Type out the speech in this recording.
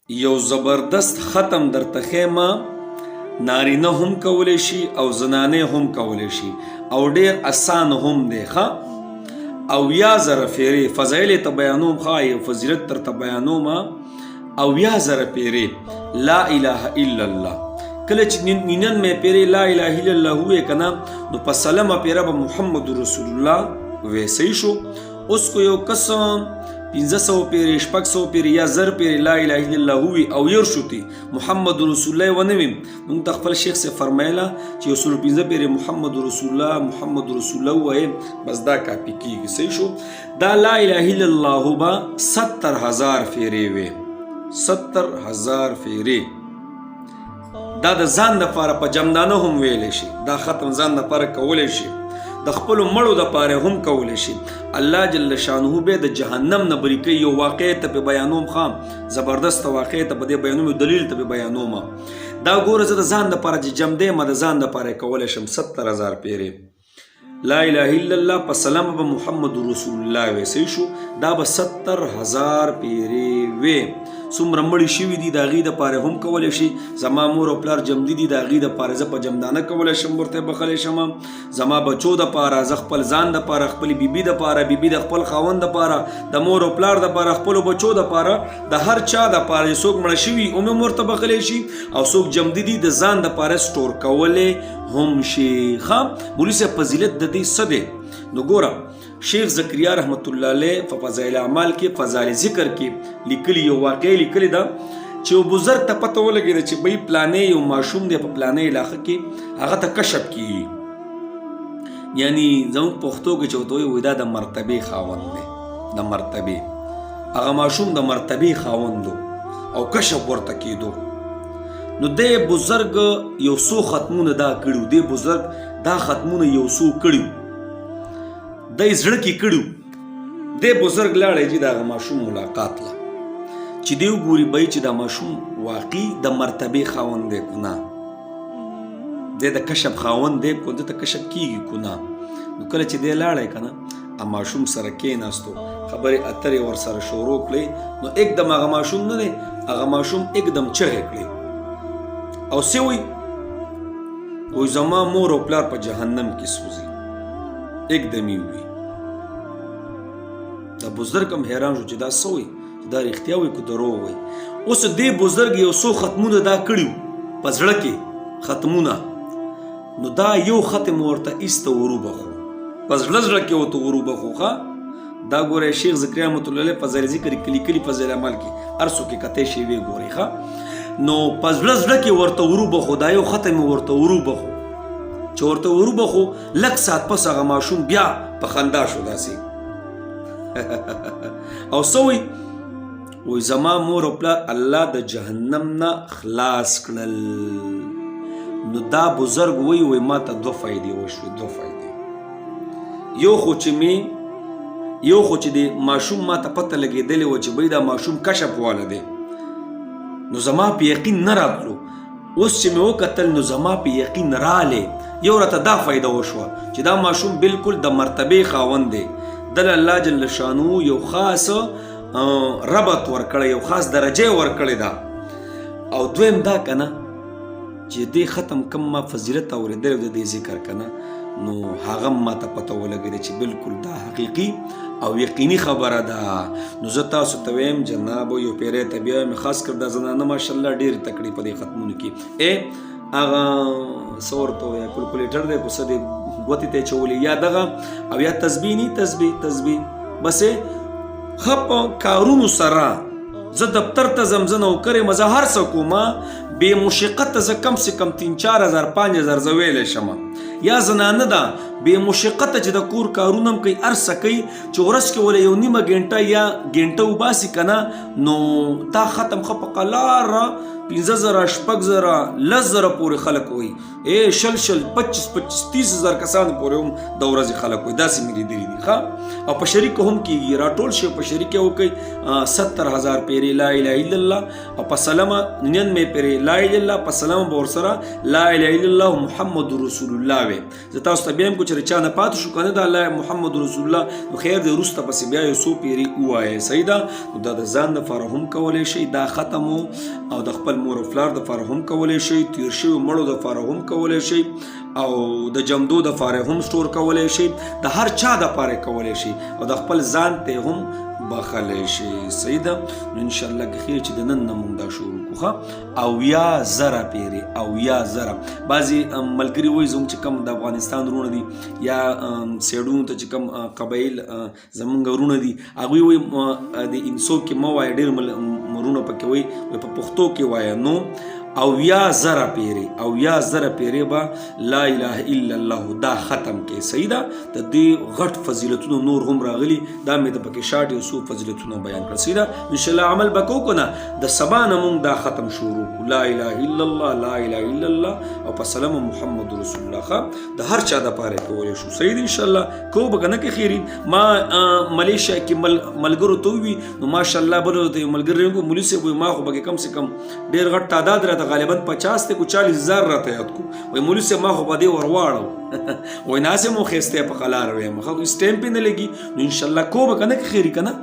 یو زبردست ختم درته ښیمه، نارینه هم کولی شي او زنانې هم کولی شي او ډېر اسان هم دی ښه. او یا زره پیرې فضایل ته بیانوم ښه، یو فضیلت درته بیانوم او یا زره پیرې لا اله الا الله. کله چې نینن مې پیرې لا اله الا الله وویې که نه، نو په سلمه پیره به محمد رسول الله وی صحیح شو. اوس کو یو کس 500 پیرې 600 پیرې یا 1000 پیرې لا اله الا الله ووي او ير شوتي محمد رسول الله ونه وي، موږ ته خپل شیخ سے فرمایله چې 115 پیرې محمد رسول الله محمد رسول الله وایي بس دا کافي کیږي. صحیح شو. دا لا اله الا الله به 70000 پیرې وي، 70000 پیرې. دا د ځان لپاره په جمدانه هم ویلی شي، دا ختم ځان لپاره کولی شي، د خپلو مړو دپاره هم کولی شي. الله جل شانه به د جهنم نه بری کوي. یو واقع ته په بیانوم خام، زبردست واقع ته په دې بیانوم، دلیل ته په بیانوم. دا ګوره زه د ځان لپاره چې جمع دی، ما د ځان لپاره کولی شم 70000 پیرې لا اله الا الله په سلام به محمد رسول الله وی. صحیح شو. دا به 70000 پیرې وی. څومره مړي شوي دي د هغې دپاره هم کولی شي. زما مور او پلار جمدي دي، د هغې دپاره زه په جمدانه کولی شم ورته بخلی شم. زما بچو دپاره، زه خپل ځان دپاره، خپلې بیبي دپاره، بیبي د خپل خاوند دپاره، د مور او پلار دپاره، خپلو بچو دپاره، د هر چا دپاره چې څوک مړه شوي هم ورته بخلی شي، او څوک جمدي دي د ځان دپاره سټور کولی هم شي. ښه مولوي صاحب فضیلت د دې څه دی؟ نو ګوره شیخ زکریا رحمت الله علیه په فضایل اعمال کې فضایل ذکر کې لیکلي یو واقع لیکلي ده چې یو بزرګ ته پته ولګېده چې بی پلانې یو ماشوم دی په پلانې علاقه کې، هغه ته کشف کیږي. یعنی زموږ پښتو کې چې ورته وایي دا د مرتبې خاوند دی، د مرتبې هغه ماشوم د مرتبې خاوند او کشف ورته کېدو. نو دی بزرګ یو څو ختمونه دا کړي، دی بزرګ دا ختمونه یو څو کړي، دی زړه کې کړي. دی بزرګ لاړی چې د هغه ماشوم ملاقات له چې دی وګوري بی چې دا ماشوم واقعي د مرتبې خاوند دی که نه، دی د کشف خاوند دی که دته کشف کیږي که نه. نو کله چې دی لاړی که نه، ماشوم سره کېناستو، خبرې اترې ورسره شروع کړې. نو एकदम هغه ماشوم نه دی، هغه ماشوم एकदम چغې کړې او څه وایي زما مور او پلار په جهنم کې سوځي. एकदम یې وایي. دا بزرګ هم حیران شو چې دا څه وایي، دا رښتیا وایي که دروغ وایي. اوس دې بزرګ یو څو ختمونه دا کړي په زړه کې ختمونه، نو دا یو ختم ورته ایسته وروبخو، په زړه کې ورته وروبخو. ښه دا ګوره شیخ زکریا رحمت الله علیه فضایل ذکر کې لیکلي فضایل اعمال کې هر څوک یې کتی شی وی ګوري. ښه نو په زړه کې ورته وروبخو، دا یو ختم ورته وروبخو چې ورته وروبخو. لږ ساعت پس هغه ماشوم بیا په خندا شو داسې او څه وایي زما مور او پلار الله د جهنم نه خلاص کړل. نو دا بزرګ وایي ما ته 2 فایدې وشوې، 2 فایدې. یو خو چې د ماشوم ما ته پته لګېدلې وه چې بی دا ماشوم کشف واله دی، نو زما په یقین نه راتلو. اوس چې مې وکتل نو زما په یقین رالی. یو راته دا فایده وشوه چې دا ماشوم بالکل د مرتبې خاوند دی، دل الله جل شانو یو خاص ربط ورکړی، یو خاص درجه ورکړی ده. او دویم دا که نه چې دې ختم کم ما فضیلت اورېدلی د دې ذکر که نه، نو هغه ما ته پته ولګېده چې بالکل دا حقیقي او یقیني خبره ده. نو زه تاسو ته وایم جنابو یو پیری ته بیا وایم، خاص کر دا زنانه ماشاءالله ډېرې تکړې په دې ختمونو کې. هغه څه ورته وایي کلکولیټر دی که څه دی، ګوتې ته یې چولې یا دغه او یا تسبیح نی تسبیح بس ښه په کارونو سره زه دفتر ته ځم، زه نوکر یم، زه هر څه کوم بې مشقته، زه کم سے کم 3-4 هزار 5 هزار زه ویلی شم. یا زنانه ده بې مشقته چې د کور کارونه هم کوي، هر څه کوي چې ورځ کې وله 1.5 غنټه یا غنټه وباسي که نه، نو دا ختم ښه په قلاره 50,000 6,000 10,000 پورې خلک وایي، 20 25 30 هزار کسانو پورې هم د ورځې خلک وایي. داسې مې لیدلي دي. ښه او په شریکه هم کېږي، راټول شي په شریکه وکړئ 70000 پیرې لا اله الا الله، او په سلمه 99 پیرې لا اله الا الله، په سلمه به ورسره لا اله الا الله محمد رسول الله وي. وې زه تاسو ته بیا هم کو چې چا نه پاتې شو کنه د الله محمد رسول الله نو خیر دی وروسته پسې بیا یو څو پیري ووایې صحیح ده نو دا د ځان دپاره هم کولی شئ دا ختم او د خپل مور او پلار دپاره هم کولی شئ تیر شوي مړو دپاره هم کولی شئ او د جمدو دپاره هم سټور کولی شئ د هر چا دپاره کولی شئ او د خپل ځان ته هم بخلی شي صحیح ده نو انشاءالله که خیر چې د نن نه مونږ دا شروع کړو او یا زره پیرې او یا زره بعضې ملګري وایي زموږ چې کوم د افغانستان وروڼه دي یا سیډونو ته چې کوم قبایل زمونږ وروڼه دي هغوی وایي د انسو کې مه وایه ډېر وروڼه پکې وایي په پښتو کې وایه نو او یا زره پیرې او یا زره پیرې به لا اله الا الله دا ختم کې صحیح ده د دې غټ فضیلتونو نور هم راغلي دا مې د پکې شاټ یو څو فضیلتونه بیان کړل صحیح ده انشاءالله عمل به کوو که نه د سبا نه مونږ دا ختم شروع کړو لا اله الا الله لا اله الا الله او په سلام محمد رسول الله ښه د هر چا دپاره کولی شو صحیح ده انشاءالله کوو به که نه که خیري ما ملیشیا کې ملګرو ته ووي نو ماشاءالله بلو ته یو ملګری مولي صاحب وایي ما خو به کم سے کم ډېر غټ تعداد راته غالبا 50 ته کو 40,000 راته یاد کو وای مولوی صاحب ما خو په دې ورواړو وای ناسه مو خسته په قلار وې مخه سټمپ نه لګي نو ان شاء الله کو به کنه خیری کنه